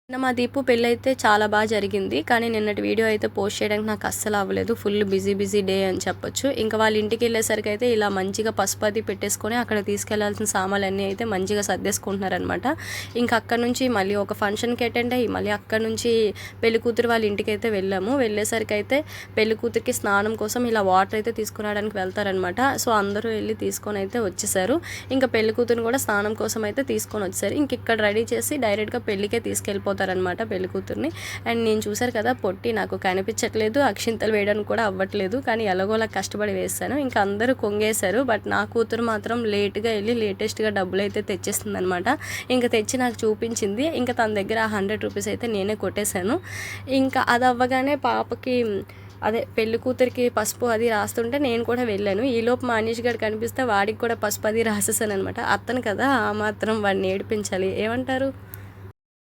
మా దీపు పెళ్ళైతే చాలా బాగా జరిగింది. కానీ నిన్నటి వీడియో అయితే పోస్ట్ చేయడానికి నాకు అస్సలు అవ్వలేదు. ఫుల్ బిజీ డే అని చెప్పొచ్చు. ఇంకా వాళ్ళ ఇంటికి వెళ్ళేసరికి అయితే ఇలా మంచిగా పసుపు అది పెట్టేసుకొని అక్కడ తీసుకెళ్లాల్సిన సామాన్లన్నీ అయితే మంచిగా సర్దేసుకుంటున్నారనమాట. ఇంకా అక్కడ నుంచి మళ్ళీ ఒక ఫంక్షన్కి అటెండ్ అయ్యి మళ్ళీ అక్కడ నుంచి పెళ్లి కూతురు వాళ్ళ ఇంటికి అయితే వెళ్ళాము. వెళ్ళేసరికి అయితే పెళ్లి కూతురికి స్నానం కోసం ఇలా వాటర్ అయితే తీసుకురావడానికి వెళ్తారనమాట. సో అందరూ వెళ్ళి తీసుకొని అయితే వచ్చేసారు. ఇంకా పెళ్లి కూతురుని కూడా స్నానం కోసం అయితే తీసుకొని వచ్చారు. ఇంక ఇక్కడ రెడీ చేసి డైరెక్ట్గా పెళ్లికే తీసుకెళ్ళిపోతారు అనమాట పెళ్లి కూతుర్ని. అండ్ నేను చూసారు కదా పొట్టి నాకు కనిపించట్లేదు, అక్షింతలు వేయడానికి కూడా అవ్వట్లేదు. కానీ ఎలాగోలా కష్టపడి వేస్తాను. ఇంకా అందరూ కొంగేశారు. బట్ నా కూతురు మాత్రం లేట్గా వెళ్ళి లేటెస్ట్గా డబ్బులు అయితే తెచ్చేస్తుంది అనమాట. ఇంకా తెచ్చి నాకు చూపించింది. ఇంకా తన దగ్గర 100 రూపీస్ అయితే నేనే కొట్టేశాను. ఇంకా అది అవ్వగానే పాపకి అదే పెళ్లి కూతురికి పసుపు అది రాస్తుంటే నేను కూడా వెళ్ళాను. ఈలోపు మా అనీష్ గారు కనిపిస్తే వాడికి కూడా పసుపు అది రాసేసాను అనమాట. అతను కదా ఆ మాత్రం వాడిని ఏడిపించాలి, ఏమంటారు?